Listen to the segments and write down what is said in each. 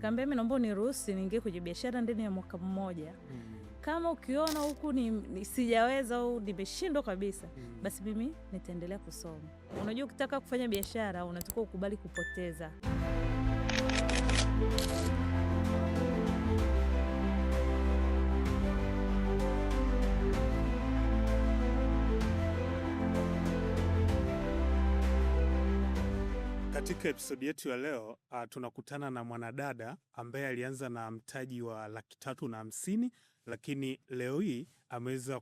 Nikamwambia mimi naomba uniruhusu niingie kwenye biashara ndani ya mwaka mmoja. Kama ukiona huku ni sijaweza au nimeshindwa kabisa, basi mimi nitaendelea kusoma. Unajua ukitaka kufanya biashara unatakiwa ukubali kupoteza. Katika episodi yetu ya leo tunakutana na mwanadada ambaye alianza na mtaji wa 350,000 lakini leo hii ameweza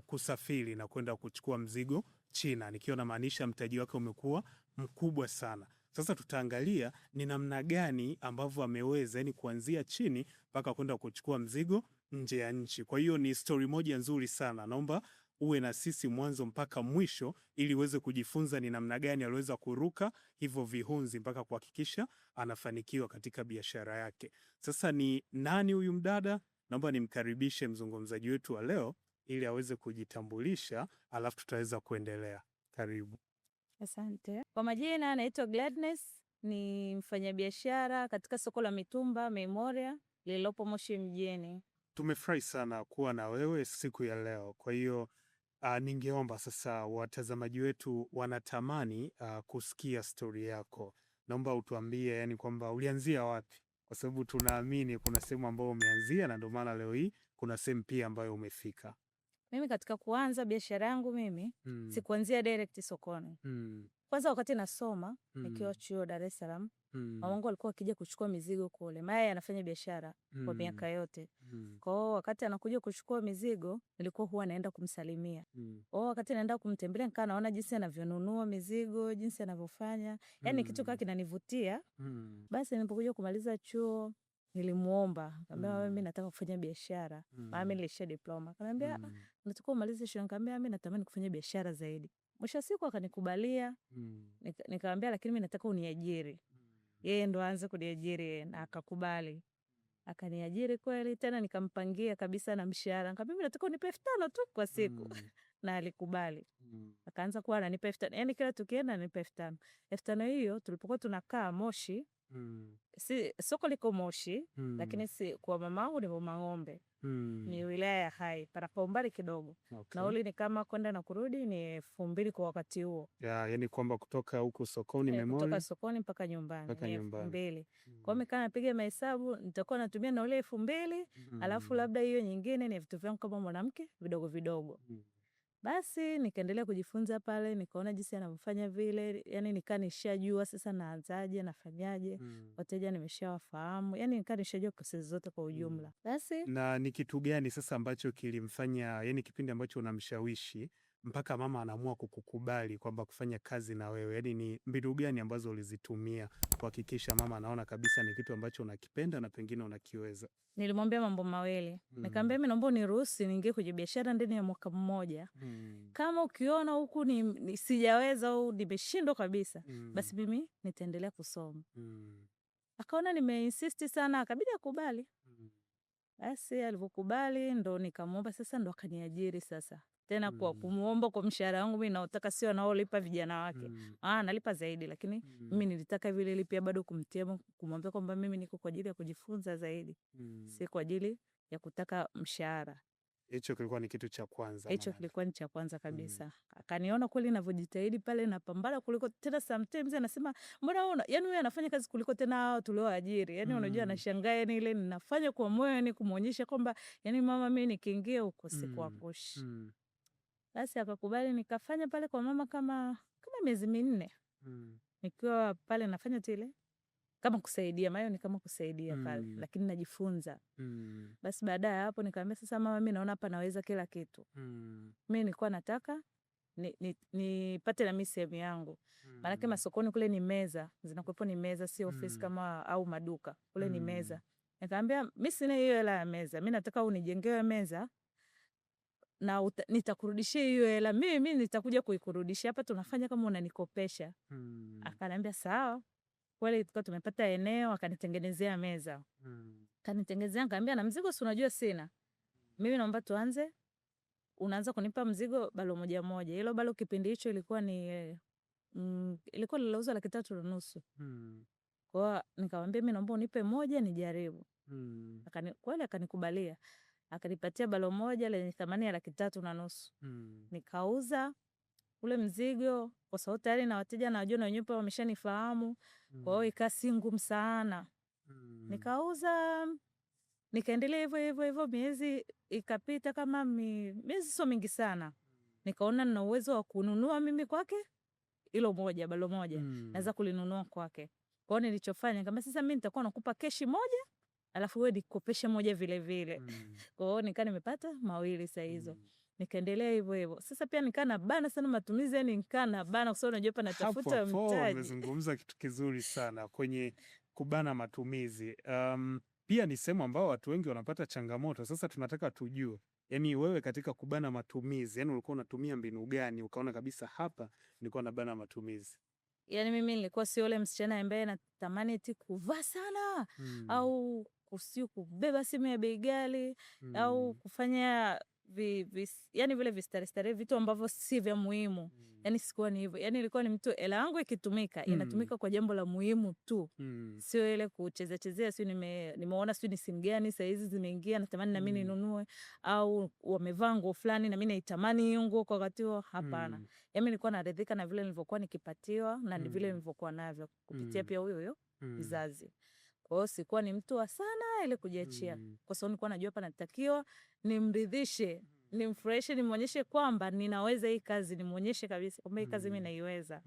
kusafiri na kwenda kuchukua mzigo China, nikiwa namaanisha mtaji wake umekuwa mkubwa sana. Sasa tutaangalia ni namna gani ambavyo ameweza, yani kuanzia chini mpaka kwenda kuchukua mzigo nje ya nchi. Kwa hiyo ni story moja nzuri sana. Naomba uwe na sisi mwanzo mpaka mwisho ili uweze kujifunza ni namna gani aliweza kuruka hivyo vihunzi mpaka kuhakikisha anafanikiwa katika biashara yake. Sasa ni nani huyu mdada? Naomba nimkaribishe mzungumzaji wetu wa leo ili aweze kujitambulisha, alafu tutaweza kuendelea. Karibu. Asante. Kwa majina naitwa Gladness, ni mfanyabiashara katika soko la mitumba Memoria lililopo Moshi mjini. Tumefurahi sana kuwa na wewe siku ya leo. Kwa hiyo ningeomba sasa, watazamaji wetu wanatamani kusikia stori yako. Naomba utuambie yani kwamba ulianzia wapi, kwa sababu tunaamini kuna sehemu ambayo umeanzia na ndio maana leo hii kuna sehemu pia ambayo umefika. Mimi katika kuanza biashara yangu mimi sikuanzia direct sokoni. Kwanza wakati nasoma nikiwa chuo Dar es Salaam, mamangu alikuwa akija kuchukua mizigo kule. Maya anafanya biashara kwa miaka yote. Kwa hiyo wakati anakuja kuchukua mizigo, nilikuwa huwa naenda kumsalimia. Kwa hiyo wakati naenda kumtembelea nikaa naona jinsi anavyonunua mizigo, jinsi anavyofanya. Yaani kitu kama kinanivutia. Basi nilipokuja kumaliza chuo nilimuomba, nikamwambia mimi nataka kufanya biashara. Maana mimi nilisha diploma. Akaniambia unataka umalize shule? Nikamwambia mimi natamani kufanya biashara zaidi. Mwisho siku akanikubalia. Nikamwambia lakini mimi nataka uniajiri. Yeye ndo aanze kuniajiri na akakubali. Akaniajiri kweli, tena nikampangia kabisa na mshahara. Nikamwambia mimi nataka unipe 5,000 tu kwa siku. Na alikubali. Akaanza kuwa ananipa 5,000. Yaani kila tukienda ananipa 5,000. 5,000 hiyo tulipokuwa tunakaa Moshi. Soko liko Moshi, lakini si kwa mamangu ni Mang'ombe. Ni wilaya ya Hai, panapo umbali kidogo. Okay. Nauli ni kama kwenda na kurudi ni 2,000 kwa wakati huo. Yani kwamba kutoka huko sokoni Memoria, kutoka sokoni mpaka nyumbani ni 2,000. Kwa hiyo nikaa napiga mahesabu nitakuwa natumia nauli 2,000, alafu labda hiyo nyingine ni vitu vyangu kama mwanamke vidogo vidogo. Basi nikaendelea kujifunza pale, nikaona jinsi anavyofanya vile, yani nikaa nishajua sasa naanzaje, nafanyaje, wateja nimeshawafahamu, yani nikaa nishajua process zote kwa ujumla. Basi na ni kitu gani sasa ambacho kilimfanya, yani kipindi ambacho unamshawishi mpaka mama anaamua kukukubali kwamba kufanya kazi na wewe, yani ni mbinu gani ambazo ulizitumia kuhakikisha mama anaona kabisa ni kitu ambacho unakipenda na pengine unakiweza? Nilimwambia mambo mawili. Nikamwambia mimi naomba uniruhusu niingie kwenye biashara ndani ya mwaka mmoja. Kama ukiona huku ni sijaweza au nimeshindwa kabisa, basi mimi nitaendelea kusoma. Akaona nimeinsist sana, akabidi akubali. Basi alivyokubali ndo nikamwomba sasa, ndo akaniajiri sasa. Tena kwa kumuomba kwa mshahara wangu mimi naotaka sio anaolipa vijana wake. Nalipa zaidi, lakini mimi nilitaka vile ili pia bado kumtia, kumwambia kwamba mimi niko kwa ajili ya kujifunza zaidi. Si kwa ajili ya kutaka mshahara. Hicho kilikuwa ni kitu cha kwanza. Hicho kilikuwa ni cha kwanza kabisa. Akaniona kweli ninavyojitahidi pale na pambana kuliko tena, sometimes anasema mbona yani wewe anafanya kazi kuliko tena hao tulioajiri. Yani unajua anashangaa, yani ile ninafanya kwa moyo, yani kumuonyesha kwamba yani mama mimi nikiingia huko sikuapush. Basi akakubali, nikafanya pale kwa mama kama miezi 4. Nikiwa pale nafanya tile kama kusaidia, mayo ni kama kusaidia pale, lakini najifunza. Basi baada ya hapo nikamwambia sasa mama mimi naona hapa naweza kila kitu. Mimi nilikuwa nataka nipate na mimi sehemu yangu. Maana kama sokoni kule ni meza, zinakuwepo ni meza, si ofisi kama au maduka. Kule ni meza. Nikamwambia mimi sina hiyo hela ya meza. Mimi nataka unijengewe meza na nitakurudishia hiyo hela. Mimi nitakuja kuikurudishia, hapa tunafanya kama unanikopesha. Akaniambia sawa. Kweli tulikuwa tumepata eneo, akanitengenezea meza. Kanitengenezea, nikamwambia na mzigo si unajua sina. Mimi naomba tuanze, unaanza kunipa mzigo balo moja moja. Hilo balo kipindi hicho ilikuwa ni ilikuwa linauzwa 3,500. Kwa Kwa hiyo nikamwambia mimi naomba unipe moja nijaribu. Kweli akanikubalia. Akanipatia balo moja lenye thamani ya 3,500,000. Nikauza ule mzigo kwa sababu tayari na wateja nawajua na wenyewe wameshanifahamu. Kwa hiyo ikawa si ngumu sana. Nikauza, nikaendelea hivyo miezi ikapita kama miezi sio mingi sana. Nikaona nina uwezo wa kununua mimi kwake hilo moja, balo moja. Naweza kulinunua kwake. Kwa hiyo nilichofanya kama sasa mimi nitakuwa nakupa keshi moja, alafu wewe nikopeshe moja vile vile. Kwa hiyo nikaa nimepata mawili saa hizo. Nikaendelea hivyo. Sasa pia nikaa na bana sana matumizi, yani nikaa na bana kwa sababu unajua hapa natafuta mtaji. Umezungumza kitu kizuri sana kwenye kubana matumizi. Pia ni sehemu ambao watu wengi wanapata changamoto. Sasa tunataka tujue, yani wewe katika kubana matumizi, yani ulikuwa unatumia mbinu gani ukaona kabisa hapa nilikuwa nabana matumizi? Yani mimi nilikuwa sio yule msichana ambaye natamani eti kuvaa sana au kubeba simu ya bei ghali au kufanya yani vile vistarestare vitu ambavyo si vya muhimu. Yani sikuwa ni hivyo. Yani ilikuwa ni mtu hela yangu ikitumika inatumika kwa jambo la muhimu tu. Sio ile kuchezea sio nimeona sio ni simu gani saa hizi zimeingia natamani na mimi ninunue au wamevaa nguo fulani na mimi naitamani hiyo nguo kwa wakati huo, hapana. Mimi nilikuwa naridhika na vile nilivyokuwa nikipatiwa na vile nilivyokuwa navyo kupitia pia huyo mzazi. Kwa hiyo sikuwa ni mtu wa sana ile kujiachia. Kwa sababu nilikuwa najua hapa natakiwa nimridhishe, nimfurahishe, nimuonyeshe kwamba ninaweza hii kazi, nimuonyeshe kabisa kwamba hii kazi mimi naiweza.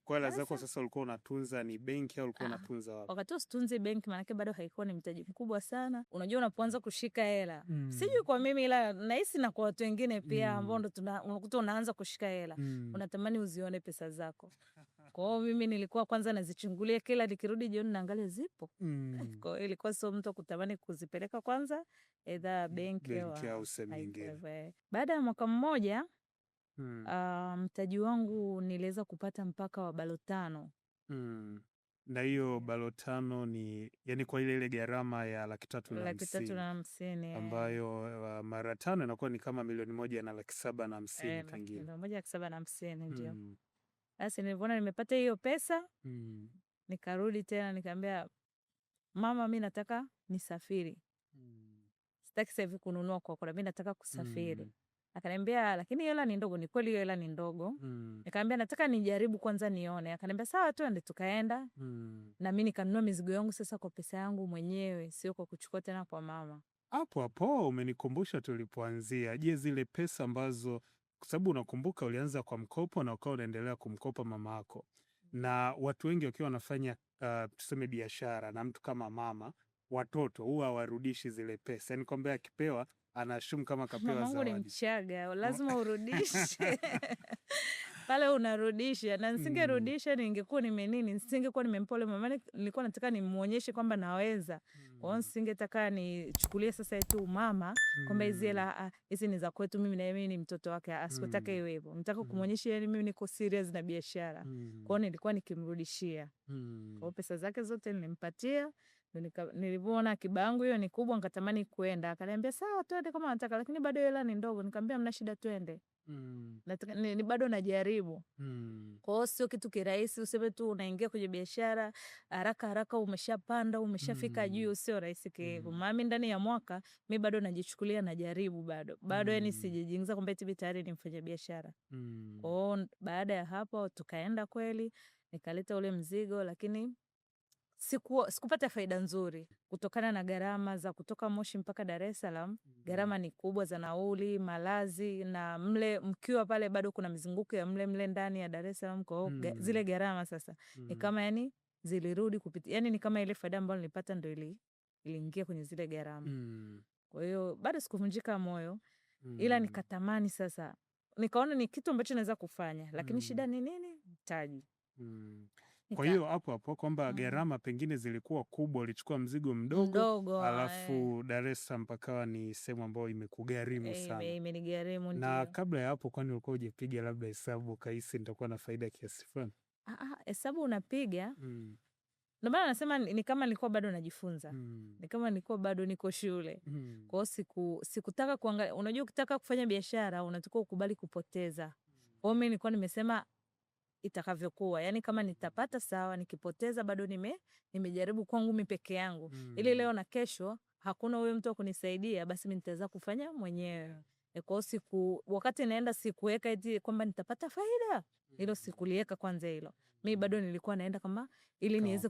Kwa hela zako sasa ulikuwa unatunza ni benki au ulikuwa unatunza wapi? Wakati huo situnzi benki, maana bado haikuwa ni mtaji mkubwa sana. Unajua unapoanza kushika hela. Sijui kwa mimi ila nahisi na kwa watu wengine pia ambao ndo unakuta unaanza kushika hela. Unatamani uzione pesa zako. Kwa hiyo mimi nilikuwa kwanza nazichungulia kila nikirudi jioni naangalia zipo. Kwa hiyo ilikuwa sio mtu kutamani kuzipeleka kwanza either benki au sehemu nyingine. Baada ya mwaka mmoja mtaji wangu niliweza kupata mpaka wa balo 5. Na hiyo balo 5 ni yani kwa ile gharama ya 350,000 ambayo mara 5 inakuwa ni kama 1,750,000 pengine. 1,750,000 ndio. Basi nilipoona nimepata hiyo pesa nikarudi tena nikamwambia mama, mimi nataka nisafiri. Sitaki sasa hivi kununua kwa mimi nataka kusafiri. Akaniambia lakini hela ni ndogo. Ni kweli hiyo hela ni ndogo. Nikamwambia nataka nijaribu kwanza nione. Akaniambia sawa, twende. Tukaenda. Na mimi nikanunua mizigo yangu sasa kwa pesa yangu mwenyewe, sio kwa kuchukua tena kwa mama. Hapo umenikumbusha tulipoanzia. Je, zile pesa ambazo kwa sababu unakumbuka ulianza kwa mkopo na ukawa unaendelea kumkopa mama yako. Na watu wengi wakiwa wanafanya tuseme biashara na mtu kama mama, watoto huwa hawarudishi zile pesa. Yaani kwamba akipewa anashumu kama kapewa zawadi. Mamangu ni Mchaga, lazima urudishe. Pale unarudisha, na nisingerudisha ningekuwa nisingekuwa nimempa yule mama. Nilikuwa nataka nimuonyeshe kwamba naweza. Kwa hiyo nisingetaka nichukulie sasa tu mama kwamba hizi hela hizi ni za kwetu mimi na mimi ni mtoto wake. Asikutaka iwe hivyo. Nataka kumuonyesha yani mimi niko serious na biashara. Kwa hiyo nilikuwa nikimrudishia. Kwa hiyo pesa zake zote nilimpatia. Nilipoona akiba yangu hiyo ni kubwa nikatamani kwenda. Akaniambia sawa, twende kama unataka, lakini bado hela ni ndogo. Nikamwambia mna shida, twende. Ni bado najaribu. Kwa hiyo sio kitu kirahisi useme tu unaingia kwenye biashara haraka umeshapanda umeshafika juu, sio rahisi hivyo. Mimi ndani ya mwaka mimi bado najichukulia najaribu bado yani sijiingiza kwamba eti tayari ni mfanya biashara. Kwa hiyo baada ya hapo tukaenda kweli, nikaleta ule mzigo, lakini sikupata faida nzuri kutokana na gharama za kutoka Moshi mpaka Dar es Salaam. Gharama ni kubwa za nauli, malazi, na mkiwa pale bado kuna mizunguko ya mle ndani ya Dar es Salaam. Kwa hiyo zile gharama sasa ni kama yani zilirudi kupitia, yani ni kama ile faida ambayo nilipata ndio iliingia kwenye zile gharama. Kwa hiyo bado sikuvunjika moyo, ila nikatamani sasa, nikaona ni kitu ambacho naweza kufanya, lakini shida ni nini? Mtaji. Kwa hiyo hapo kwamba gharama pengine zilikuwa kubwa, ulichukua mzigo mdogo alafu Dar es Salaam pakawa ni sehemu ambayo imekugharimu sana. Imenigharimu ndio. Na kabla ya hapo kwani ulikuwa hujapiga labda hesabu kaisi nitakuwa na faida kiasi fulani? Hesabu unapiga. Ndio maana nasema ni kama nilikuwa bado najifunza. Ni kama nilikuwa bado niko shule. Kwa hiyo sikutaka kuangalia. Unajua ukitaka kufanya biashara unatakiwa ukubali kupoteza. Kwa hiyo mimi nilikuwa nimesema itakavyokuwa. Yani kama nitapata sawa, nikipoteza bado nimejaribu kwangu mimi peke yangu. Ili leo na kesho hakuna huyo mtu wa kunisaidia, basi mimi nitaweza kufanya mwenyewe. Kwa wakati naenda sikuweka eti kwamba nitapata faida. Hilo sikuliweka kwanza hilo. Mimi bado nilikuwa naenda kama ili niweze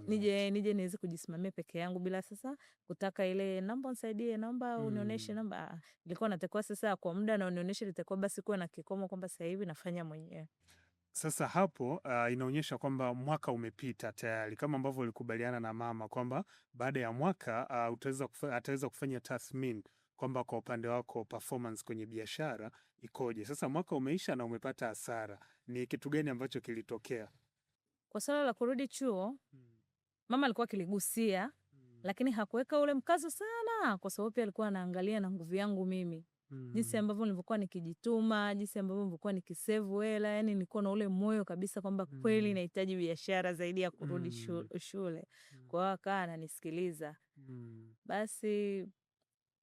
nije niweze kujisimamia peke yangu bila sasa kutaka ile naomba unisaidie, naomba unionyeshe, naomba. Nilikuwa natakiwa sasa kwa muda na unionyeshe, litakuwa basi kuwa na kikomo kwamba sasa hivi nafanya mwenyewe. Sasa hapo inaonyesha kwamba mwaka umepita tayari, kama ambavyo ulikubaliana na mama kwamba baada ya mwaka ataweza kufanya tathmini kwamba kwa upande wako performance kwenye biashara ikoje. Sasa mwaka umeisha na umepata hasara, ni kitu gani ambacho kilitokea? Kwa swala la kurudi chuo, mama alikuwa kiligusia, lakini hakuweka ule mkazo sana, kwa sababu pia alikuwa anaangalia na nguvu yangu mimi. Jinsi ambavyo nilivyokuwa nikijituma, jinsi ambavyo nilivyokuwa nikisave hela, yani nilikuwa na ule moyo kabisa kwamba kweli nahitaji biashara zaidi ya kurudi shule. Kwa hiyo akawa ananisikiliza. Basi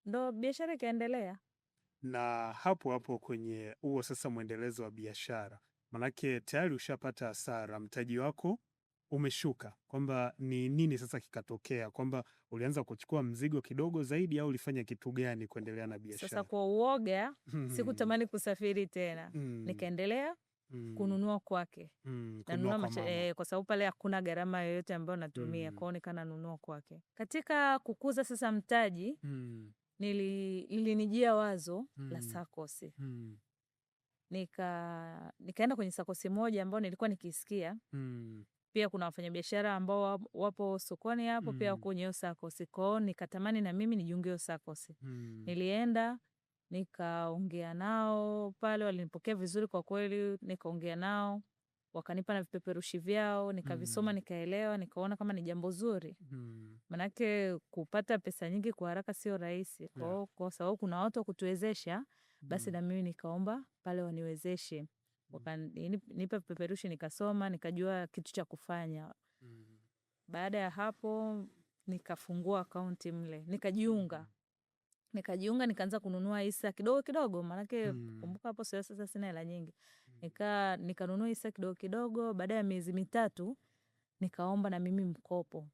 ndo biashara ikaendelea. Na hapo kwenye huo sasa mwendelezo wa biashara, manake tayari ushapata hasara, mtaji wako umeshuka, kwamba ni nini sasa kikatokea, kwamba ulianza kuchukua mzigo kidogo zaidi au ulifanya kitu gani kuendelea na biashara? Sasa kwa uoga sikutamani kusafiri tena. Nikaendelea kununua kwake. Kwa sababu pale hakuna gharama yoyote ambayo natumia, kwa hiyo nikanunua kwake. Katika kukuza sasa mtaji, nilinijia wazo la sakosi. Nikaenda kwenye sakosi moja ambao nilikuwa nikisikia. Pia kuna wafanyabiashara ambao wapo sokoni hapo pia kwenye hiyo sakosi. Kwa hiyo nikatamani na mimi nijiunge hiyo sakosi. Nilienda nikaongea nao pale, walinipokea vizuri kwa kweli, nikaongea nao, wakanipa na vipeperushi vyao, nikavisoma, nikaelewa, nikaona kama ni jambo zuri. Manake kupata pesa nyingi kwa haraka sio rahisi. Kwa sababu kuna watu wa kutuwezesha, basi na mimi nikaomba pale waniwezeshe. Wakanipa vipeperushi, nikasoma, nikajua kitu cha kufanya. Baada ya hapo nikafungua akaunti mle, nikajiunga, nikaanza kununua hisa kidogo kidogo, manake kumbuka hapo sasa sina hela nyingi. Nikanunua hisa kidogo kidogo. Baada ya miezi mitatu nikaomba na mimi mkopo,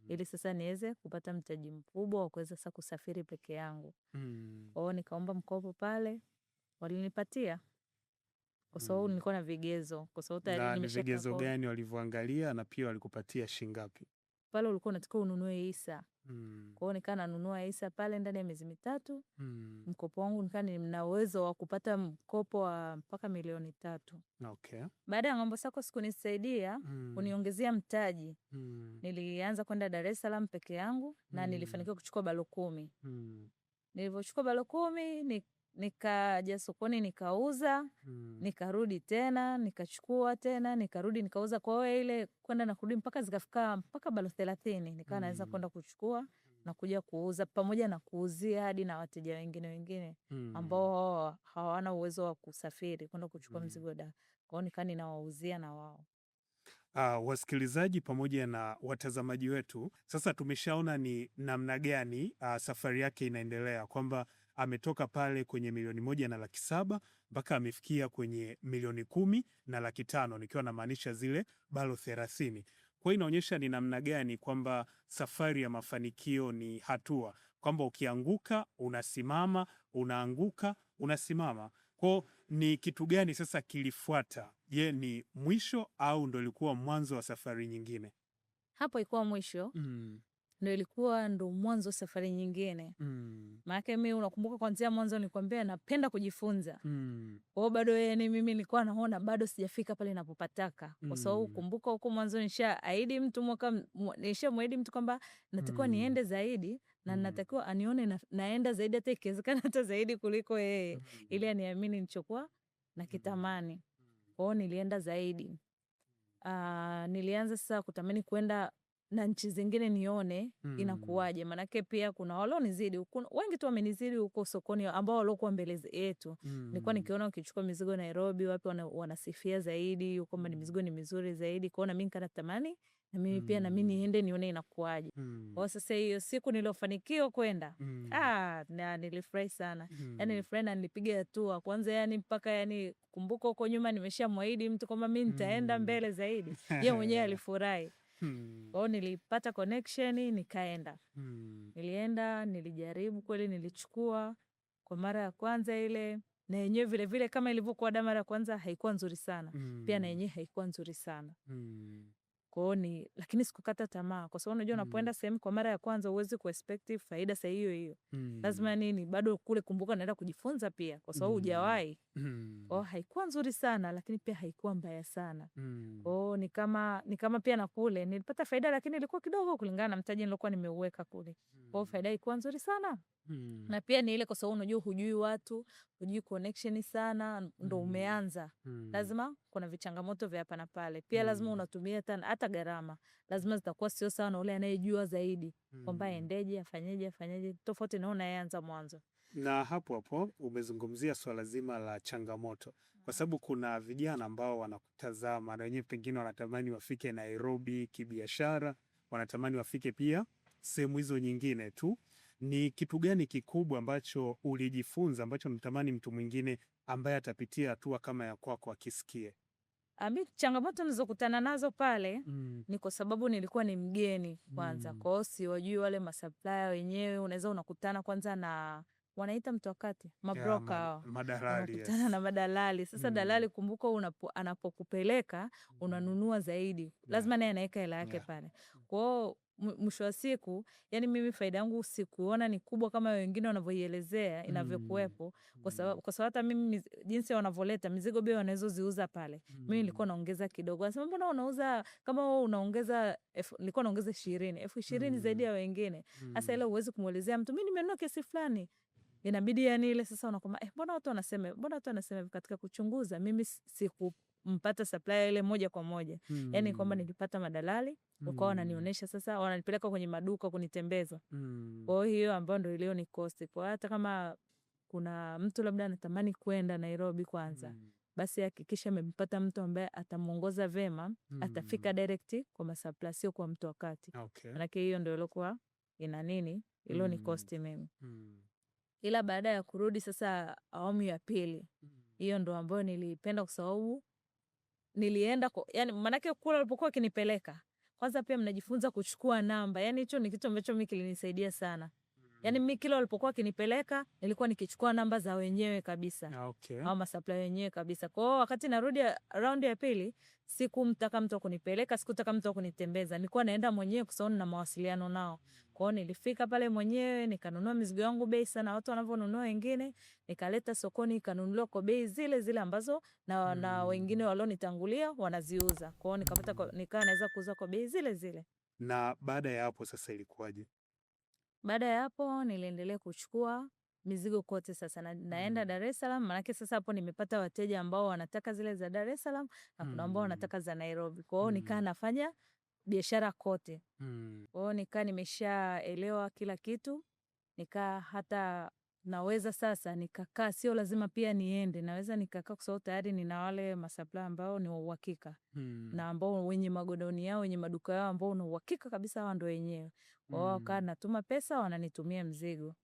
ili sasa niweze kupata mtaji mkubwa wa kuweza sasa kusafiri peke yangu. Kwa hiyo nikaomba mkopo pale, walinipatia. Kwa sababu nilikuwa na vigezo, kwa sababu tayari nimeshaka. Na vigezo gani walivyoangalia na pia walikupatia shilingi ngapi? Pale ulikuwa unatakiwa ununue hisa. Kwa hiyo nikaa nanunua hisa pale ndani ya miezi mitatu. Mkopo wangu nikaa nina uwezo wa kupata mkopo wa mpaka milioni 3. Okay. Baada ya Ng'ambo Sacco kunisaidia kuniongezea mtaji, nilianza kwenda Dar es Salaam peke yangu na nilifanikiwa kuchukua balo 10. Nilivyochukua balo 10 nikaja sokoni nikauza, nikarudi tena, nikachukua tena, nikarudi nikauza. Kwa hiyo ile kwenda na kurudi mpaka zikafika mpaka balo 30, nikawa naweza kwenda kuchukua na kuja kuuza, pamoja na kuuzia hadi na wateja wengine ambao hawana uwezo wa kusafiri kwenda kuchukua mzigo da. Kwa hiyo nikaa ninawauzia na wao. Wasikilizaji pamoja na watazamaji wetu, sasa tumeshaona ni namna gani safari yake inaendelea, kwamba ametoka pale kwenye 1,700,000 mpaka amefikia kwenye 10,10,500,000, nikiwa namaanisha zile balo 30. Kwa hiyo inaonyesha ni namna gani kwamba safari ya mafanikio ni hatua, kwamba ukianguka unasimama, unaanguka unasimama. Kwa ni kitu gani sasa kilifuata? Je, ni mwisho au ndo ilikuwa mwanzo wa safari nyingine? Hapo ilikuwa mwisho. Ndo ilikuwa ndo mwanzo safari nyingine. Maana mimi unakumbuka kuanzia mwanzo nilikwambia napenda kujifunza. Kwa hiyo bado mimi nilikuwa naona bado sijafika pale ninapopataka. Kwa sababu kumbuka huko mwanzo nishaahidi mtu kwamba natakiwa niende zaidi na natakiwa anione naenda zaidi, hata ikiwezekana hata zaidi kuliko yeye, ili aniamini nilichokuwa na kitamani. Kwa hiyo nilienda zaidi. Nilianza sasa kutamani kwenda na nchi zingine nione inakuwaje, manake pia kuna walionizidi, wengi tu wamenizidi huko sokoni ambao walikuwa mbele yetu. Nilikuwa nikiona ukichukua mizigo Nairobi wapi wanasifia zaidi, kwamba ni mizigo ni mizuri zaidi. Kwa hiyo na mimi nikatamani na mimi pia na mimi niende nione inakuaje. Kwa sasa hiyo siku nilofanikiwa kwenda, na nilifurahi sana. Yani nilifurahi na nilipiga hatua kwanza, yani mpaka yani kumbuka huko nyuma nimeshamwahidi mtu kwamba mimi nitaenda mbele zaidi. Yeye mwenyewe alifurahi. Kwa hiyo nilipata connection nikaenda. Nilienda, nilijaribu kweli, nilichukua kwa mara ya kwanza ile, na yenyewe vile vile kama ilivyokuwa mara ya kwanza haikuwa nzuri sana. Pia na yenyewe haikuwa nzuri sana. Kwa hiyo lakini sikukata tamaa, kwa sababu unajua unapoenda sehemu kwa mara ya kwanza huwezi kuexpect faida saa hiyo hiyo. Lazima bado kule kumbuka naenda kujifunza pia, kwa sababu hujawahi. Kwa hiyo haikuwa nzuri sana, lakini pia haikuwa mbaya sana. Kwa hiyo ni kama pia na kule nilipata faida, lakini ilikuwa kidogo kulingana na mtaji nilokuwa nimeuweka kule. Kwa hiyo faida ilikuwa nzuri sana. Na pia ni ile kwa sababu unajua hujui watu, hujui connection sana, ndo umeanza. Lazima kuna vichangamoto vya hapa na pale. Pia lazima unatumia hata gharama. Lazima zitakuwa sio sawa na ule anayejua zaidi. Kwamba endeje, afanyeje, tofauti na unayeanza mwanzo. Na hapo umezungumzia swala zima la changamoto. Kwa sababu kuna vijana ambao wanakutazama na wenyewe pengine wanatamani wafike Nairobi kibiashara, wanatamani wafike pia sehemu hizo nyingine tu. Ni kitu gani kikubwa ambacho ulijifunza ambacho natamani mtu mwingine ambaye atapitia hatua kama ya kwako akisikie? Changamoto nilizokutana nazo pale ni kwa sababu nilikuwa ni mgeni kwanza. Kwa hiyo siwajui wale masupplier wenyewe, unaweza unakutana kwanza na wanaita mtokati, mabroka, madalali. Unakutana na madalali. Sasa dalali kumbuka anapokupeleka unanunua zaidi. Lazima naye anaweka hela yake pale. Kwa hiyo mwisho wa siku, yani mimi faida yangu sikuona ni kubwa kama wengine wanavyoielezea inavyokuepo, kwa sababu hata mimi jinsi wanavyoleta mizigo bei wanazoziuza pale, mimi nilikuwa naongeza kidogo. Anasema mbona unauza kama wewe unaongeza nilikuwa naongeza 20 zaidi ya wengine. Sasa ile uwezi kumuelezea mtu mimi nimenunua kiasi fulani. Inabidi yani ile sasa unakwambia mbona watu wanasema katika kuchunguza mimi sikumpata supplier ile moja kwa moja. Yani kwamba nilipata madalali wakawa wananionyesha, sasa wananipeleka kwenye maduka kunitembeza. Kwa hiyo ambayo ndio ilio ni cost. Kwa hata kama kuna mtu labda anatamani kwenda Nairobi kwanza, basi hakikisha amempata mtu ambaye atamuongoza vema, atafika direct kwa masupplier, sio kwa mtu wakati. Maana hiyo ndio ilikuwa ilo ni cost mimi. Ila baada ya kurudi sasa awamu ya pili, hiyo ndo ambayo nilipenda kwa sababu nilienda yani manake kule walipokuwa kinipeleka kwanza pia mnajifunza kuchukua namba. Yani hicho ni kitu ambacho mimi kilinisaidia sana. Yani mimi kile walipokuwa kinipeleka nilikuwa nikichukua namba za wenyewe kabisa. Au masupplier wenyewe kabisa. Kwa hiyo wakati narudi round ya pili, sikumtaka mtu kunipeleka, sikutaka mtu kunitembeza. Nilikuwa naenda mwenyewe kwa sababu na mawasiliano nao. Kwa hiyo nilifika pale mwenyewe, nikanunua mizigo yangu bei sana watu wanavyonunua wengine, nikaleta sokoni nikanunuliwa kwa bei zile zile ambazo na wengine walionitangulia wanaziuza. Kwa hiyo nikapata nikawa naweza kuuza kwa bei zile zile. Na baada ya hapo sasa ilikuwaje? Baada ya hapo niliendelea kuchukua mizigo kote sasa naenda Dar es Salaam, maana sasa hapo nimepata wateja ambao wanataka zile za Dar es Salaam na kuna ambao wanataka za Nairobi. Kwa hiyo nikaa nafanya biashara kote. Kwa hiyo nikaa nimeshaelewa kila kitu, nikaa hata naweza sasa nikakaa, sio lazima pia niende, naweza nikakaa kwa sababu tayari nina wale masupplier ambao ni wa uhakika na ambao wenye magodoni yao, wenye maduka yao ambao ni uhakika kabisa hao ndio wenyewe. Wao kaa natuma pesa wananitumia mzigo.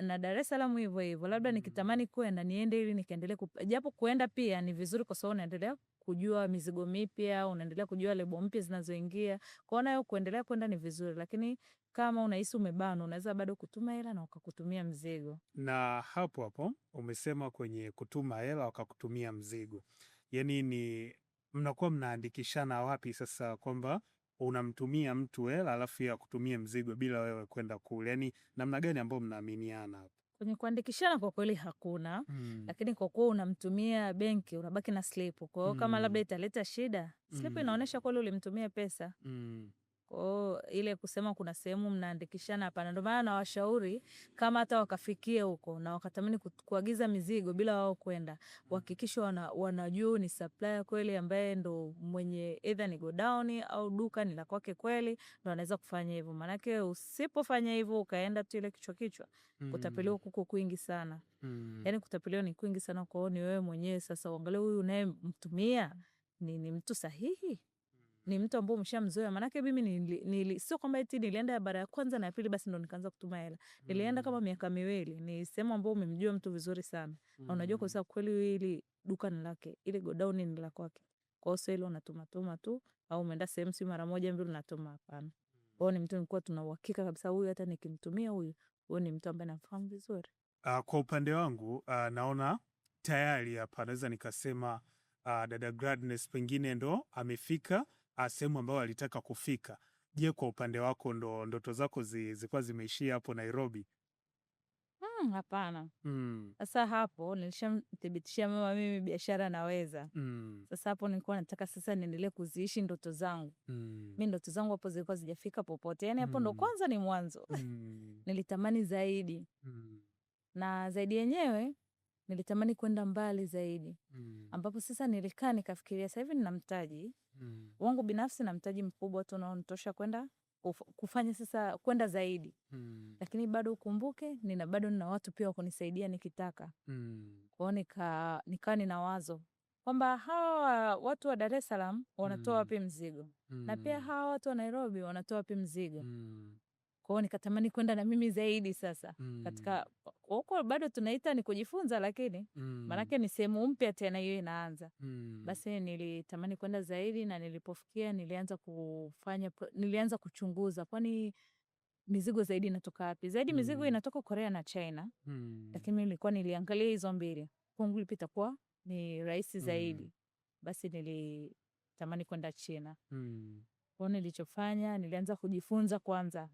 Na Dar es Salaam hivyo hivyo, labda nikitamani kwenda niende ili nikaendelee japo kuenda pia ni vizuri kwa sababu unaendelea kujua mizigo mipya, unaendelea kujua lebo mpya zinazoingia. Kwa hiyo kuendelea kwenda ni vizuri, lakini kama unahisi umebana unaweza bado kutuma hela na ukakutumia mzigo. Na hapo umesema kwenye kutuma hela wakakutumia mzigo. Yaani ni mnakuwa mnaandikishana wapi sasa kwamba unamtumia mtu hela alafu ya kutumia mzigo bila wewe kwenda kule? Yaani namna gani ambayo mnaaminiana hapo? Kwenye kuandikishana kwa kweli hakuna, lakini kwa kuwa unamtumia benki unabaki na slip. Kwa hiyo kama labda italeta shida, slip inaonyesha kweli ulimtumia pesa. Kwa ile kusema kuna sehemu mnaandikishana hapana. Ndio maana nawashauri kama hata wakafikia huko na wakatamani kuagiza mizigo bila wao kwenda, hakikisha wanajua ni supplier kweli ambaye ndo mwenye either ni godown au duka ni la kwake kweli, ndo anaweza kufanya hivyo. Maana yake usipofanya hivyo ukaenda tu ile kichwa kutapeliwa kuko kwingi sana. Yani kutapeliwa ni kwingi sana. Kwa hiyo ni wewe mwenyewe sasa uangalie huyu unayemtumia ni mtu sahihi. ni mtu ambaye umeshamzoea. Maanake mimi sio kwamba eti nilienda bara ya kwanza na ya pili basi ndo nikaanza kutuma hela. Nilienda kama miaka miwili. Ni sehemu ambayo umemjua mtu vizuri sana. Na unajua kwa sababu kweli hili duka ni lake, ile godown ni la kwake. Kwa hiyo ile unatuma tu au umeenda sehemu si mara moja mbili unatuma, hapana. Kwa hiyo ni mtu nilikuwa tuna uhakika kabisa huyu hata nikimtumia huyu ni mtu ambaye namfahamu vizuri. Kwa upande wangu naona tayari hapa naweza nikasema dada Gladness pengine ndo amefika sehemu ambayo alitaka kufika. Je, kwa upande wako ndo ndoto zako zilikuwa zimeishia hapo Nairobi? Hapana. Sasa hapo nilishamthibitishia mama mimi biashara naweza. Sasa hapo nilikuwa nataka sasa niendelee kuziishi ndoto zangu. Mimi ndoto zangu hapo zilikuwa zijafika popote. Yaani hapo ndo kwanza ni mwanzo. Nilitamani zaidi. Na zaidi yenyewe nilitamani kwenda mbali zaidi. Ambapo sasa nilikaa nikafikiria sasa hivi nina mtaji. Wangu binafsi na mtaji mkubwa tu unaonitosha kwenda kufanya sasa kwenda zaidi. Lakini bado ukumbuke bado nina watu pia wa kunisaidia nikitaka. Kwa hiyo nikaa nina wazo kwamba hawa watu wa Dar es Salaam wanatoa wapi mzigo? Na pia hawa watu wa Nairobi wanatoa wapi mzigo? Kwa hiyo nikatamani kwenda na mimi zaidi sasa. Katika huko bado tunaita ni kujifunza, lakini maanake ni sehemu mpya tena hiyo inaanza. Basi nilitamani kwenda zaidi, na nilipofikia nilianza kuchunguza kwani mizigo zaidi inatoka wapi? Zaidi mizigo inatoka Korea na China. Lakini mimi niliangalia hizo mbili. Kwangu itakuwa ni rahisi zaidi. Basi nilitamani kwenda China. Kwa nilichofanya nilianza kujifunza kwanza.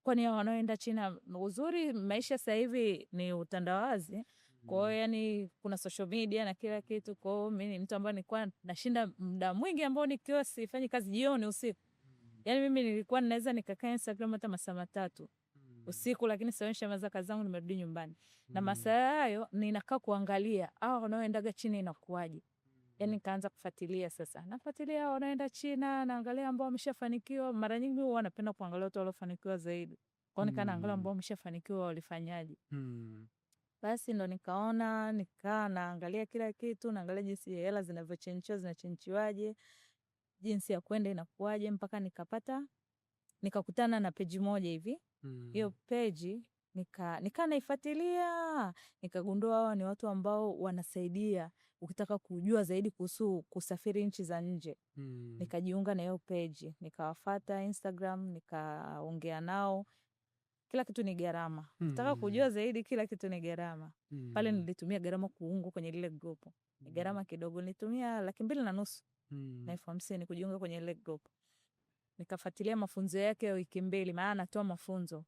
Kwani wanaoenda China, uzuri maisha sasa hivi ni utandawazi. Kwa hiyo yani kuna social media na kila kitu. Kwa hiyo mimi ni mtu ambaye nilikuwa nashinda muda mwingi ambao nikiwa sifanyi kazi jioni usiku. Yani mimi nilikuwa naweza nikakaa Instagram hata masaa 3 usiku, lakini sasa nishamaliza kazi zangu nimerudi nyumbani. Na masaa hayo ninakaa kuangalia hao wanaoendaga China inakuaje. Yani nikaanza kufuatilia sasa. Nafuatilia hao wanaoenda China, naangalia ambao wameshafanikiwa. Mara nyingi huwa napenda kuangalia watu waliofanikiwa zaidi. Kwa hiyo nikaangalia ambao wameshafanikiwa walifanyaje. Basi ndo nikaa naangalia kila kitu, naangalia jinsi hela zinachenchiwaje, jinsi ya kwenda inakuaje, mpaka nikakutana na page moja hivi. Hiyo page nikaa naifuatilia, nikagundua hawa ni watu ambao wanasaidia ukitaka kujua zaidi kuhusu kusafiri nchi za nje. Nikajiunga na hiyo page, nikawafuata Instagram, nikaongea nao. Kila kitu ni gharama. Ukitaka kujua zaidi kila kitu ni gharama. Pale nilitumia gharama kuungwa kwenye lile group. Ni gharama kidogo, nilitumia 250,000 na 50,000 kujiunga kwenye ile group. Nikafuatilia mafunzo yake ya wiki 2, maana anatoa mafunzo.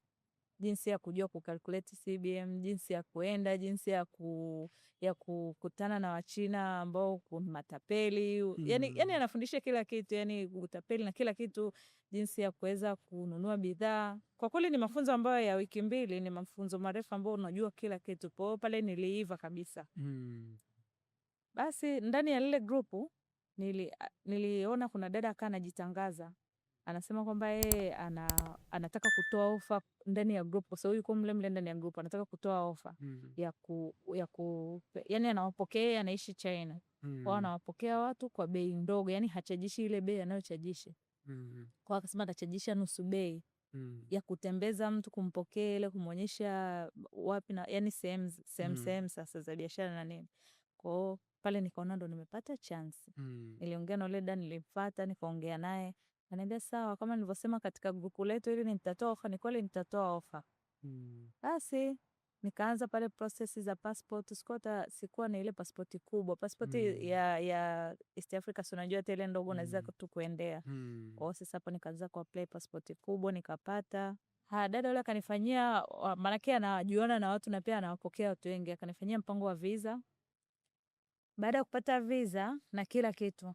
Jinsi ya kujua kucalculate CBM, jinsi ya kuenda, jinsi ya kukutana na Wachina ambao kuna matapeli. Yani anafundisha kila kitu, yani utapeli na kila kitu, jinsi ya kuweza kununua bidhaa. Kwa kweli ni mafunzo ambayo ya wiki 2, ni mafunzo marefu ambayo unajua kila kitu. Kwa hiyo pale niliiva kabisa. Basi ndani ya lile grupu niliona kuna dada akawa anajitangaza. Anasema kwamba yeye anataka kutoa ofa ndani ya group. Kwa sababu yuko mle ndani ya group anataka kutoa ofa yani anawapokea, anaishi China. Kwa anawapokea watu kwa bei ndogo, yani hachajishi ile bei anayochajisha. Kwa akasema atachajisha nusu bei ya kutembeza mtu, kumpokea ile, kumuonyesha wapi na yani sehemu sasa za biashara na nini. Kwa pale nikaona ndo nimepata chance. Niliongea na yule dada, nilimfuata, nikaongea naye. Ananiambia sawa, kama nilivyosema katika grupu letu ili nitatoa ofa, ni kweli nitatoa ofa. Basi nikaanza pale process za passport. Sikuwa na ile passport kubwa. Passport ya East Africa si unajua tele ndogo unaweza tu kuendea. Kwa sasa hapo nikaanza ku apply passport kubwa, nikapata. Dada yule akanifanyia, maana yake anajuana na watu na pia anawapokea watu wengi, akanifanyia mpango wa visa. Baada ya kupata visa na kila kitu,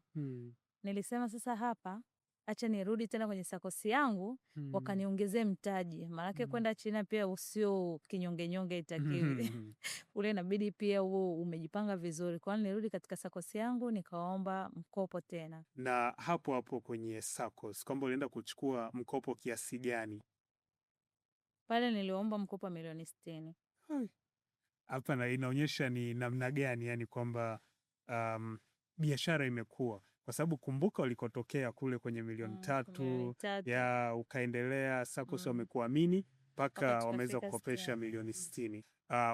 nilisema sasa hapa acha nirudi tena kwenye sakosi yangu, wakaniongezee mtaji. Maana kwenda China pia usio kinyonge itakiwi. Ule inabidi pia umejipanga vizuri. Kwa hiyo nirudi katika sakosi yangu, nikaomba mkopo tena. Na hapo kwenye sakos, kwamba ulienda kuchukua mkopo kiasi gani? Pale niliomba mkopo milioni 60. Hapa na inaonyesha ni namna gani, yani kwamba biashara imekuwa. kwa sababu kumbuka ulikotokea kule kwenye milioni 3 ya ukaendelea SACCOS wamekuamini mpaka wameweza kukopesha milioni 60.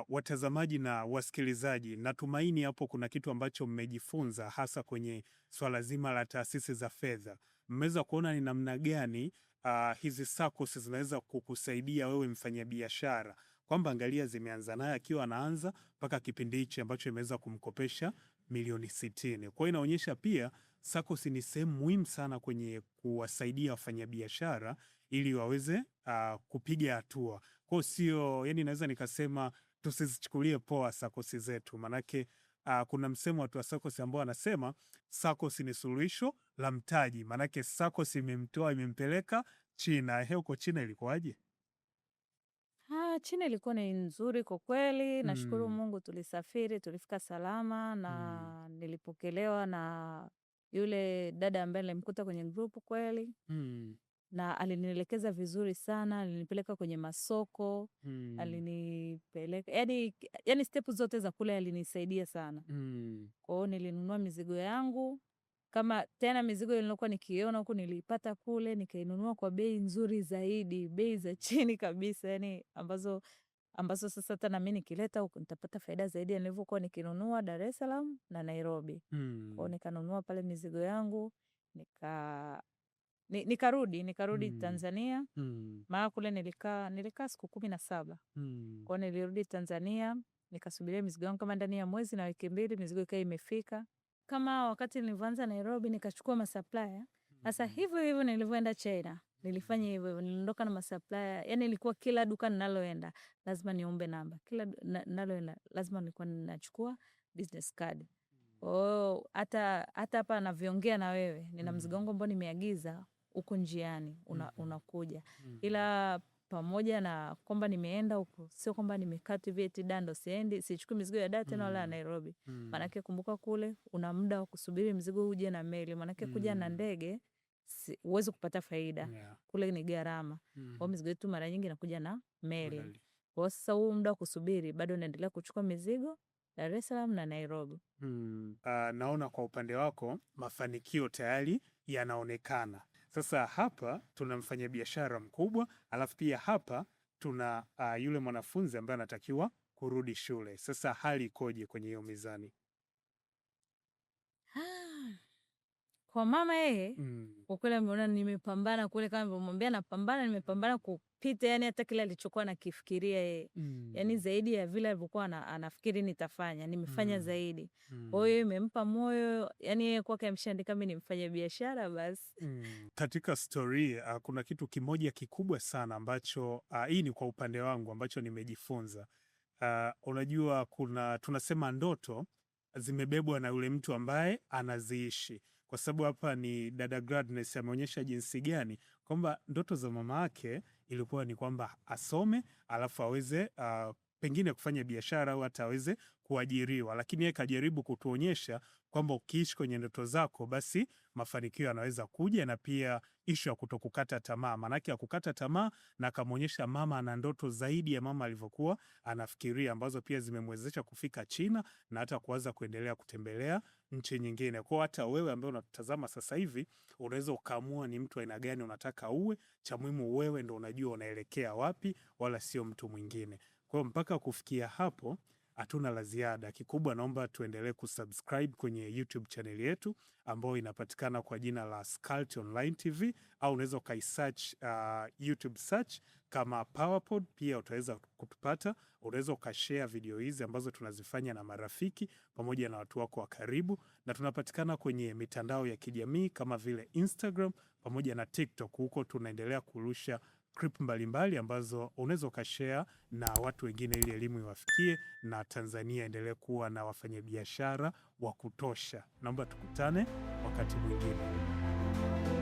Watazamaji na wasikilizaji, natumaini hapo kuna kitu ambacho mmejifunza, hasa kwenye swala zima la taasisi za fedha. Mmeweza kuona ni namna gani hizi SACCOS zinaweza kukusaidia wewe mfanyabiashara, kwamba angalia zimeanza naye akiwa anaanza mpaka kipindi hichi ambacho imeweza kumkopesha milioni 60. Kwa hiyo inaonyesha pia SACCOS ni sehemu muhimu sana kwenye kuwasaidia wafanyabiashara ili waweze kupiga hatua. Kwa sio, yani naweza nikasema tusizichukulie poa SACCOS zetu, manake kuna msemo watu wa SACCOS ambao anasema SACCOS ni suluhisho la mtaji, manake SACCOS imemtoa imempeleka China. Huko China ilikuwaje? China ilikuwa ni nzuri kwa kweli. Nashukuru Mungu tulisafiri, tulifika salama na nilipokelewa na yule dada ambaye nilimkuta kwenye group kweli. Na alinielekeza vizuri sana, alinipeleka kwenye masoko, alinipeleka yani step zote za kule alinisaidia sana. Kwa hiyo nilinunua mizigo yangu, kama tena mizigo nilikuwa nikiona huko nilipata kule, nikainunua kwa bei nzuri zaidi, bei za chini kabisa, yani ambazo sasa hata na mimi nikileta huko nitapata faida zaidi ya nilivyokuwa nikinunua Dar es Salaam na Nairobi. Kwa hiyo nikanunua pale mizigo yangu, nikarudi Tanzania. Maana kule nilikaa siku 17. Kwa hiyo nilirudi Tanzania, nikasubiria mizigo yangu kama ndani ya mwezi na wiki 2 mizigo ikawa imefika. Kama wakati nilivyoanza Nairobi nikachukua masupplier. Sasa hivyo nilivyoenda China, nilifanya hivyo, niliondoka na masupplier. Yani ilikuwa kila duka ninaloenda lazima niombe namba. Kila ninaloenda lazima nilikuwa ninachukua business card. Hata hapa navyoongea na wewe, nina mzigo wangu ambao nimeagiza uko njiani unakuja. Ila pamoja na kwamba nimeenda huko, sio kwamba nimekaa tu eti Dando siendi, sichukui mizigo ya Dar tena wala Nairobi. Manake kumbuka kule una muda wa kusubiri mzigo uje na meli. Manake kuja na ndege uweze kupata faida. Kule ni gharama. Kwa mizigo yetu mara nyingi inakuja na meli. Kwa sasa huu muda wa kusubiri bado naendelea kuchukua mizigo Dar es Salaam na Nairobi. Naona kwa upande wako mafanikio tayari yanaonekana. Sasa hapa tuna mfanyabiashara mkubwa, alafu pia hapa tuna yule mwanafunzi ambaye anatakiwa kurudi shule. Sasa hali ikoje kwenye hiyo mizani? Kwa mama yeye, kwa kweli ameona nimepambana kule, kama nimemwambia napambana, nimepambana kupita yani hata kile alichokuwa anakifikiria yeye. Yani zaidi ya vile alivyokuwa anafikiri nitafanya, nimefanya zaidi. Kwa hiyo imempa moyo, yani yeye kwake ameshaandika mimi nimfanye biashara basi. Katika story kuna kitu kimoja kikubwa sana ambacho hii ni kwa upande wangu ambacho nimejifunza. Unajua tunasema ndoto zimebebwa na yule mtu ambaye anaziishi. Kwa sababu hapa ni dada Gladness ameonyesha jinsi gani kwamba ndoto za mama yake ilikuwa ni kwamba asome alafu aweze pengine kufanya biashara au hata aweze kuajiriwa, lakini yeye kajaribu kutuonyesha kwamba ukiishi kwenye ndoto zako basi mafanikio yanaweza kuja, na pia ishu ya kutokukata tamaa. Manake ya kukata tamaa, na akamwonyesha mama ana ndoto zaidi ya mama alivyokuwa anafikiria, ambazo pia zimemwezesha kufika China na hata kuanza kuendelea kutembelea nchi nyingine. Kwa hata wewe ambaye unatazama sasa hivi unaweza ukaamua ni mtu aina gani unataka uwe. Cha muhimu wewe ndo unajua unaelekea wapi, wala sio mtu mwingine. Kwa mpaka kufikia hapo hatuna la ziada. Kikubwa naomba tuendelee kusubscribe kwenye YouTube channel yetu ambayo inapatikana kwa jina la Sculpt Online TV, au unaweza ukaisearch YouTube search kama PowerPod, pia utaweza kutupata. Unaweza ukashare video hizi ambazo tunazifanya na marafiki pamoja na watu wako wa karibu, na tunapatikana kwenye mitandao ya kijamii kama vile Instagram pamoja na TikTok. Huko tunaendelea kurusha clip mbalimbali ambazo unaweza ukashare na watu wengine ili elimu iwafikie na Tanzania endelee kuwa na wafanyabiashara wa kutosha. Naomba tukutane wakati mwingine.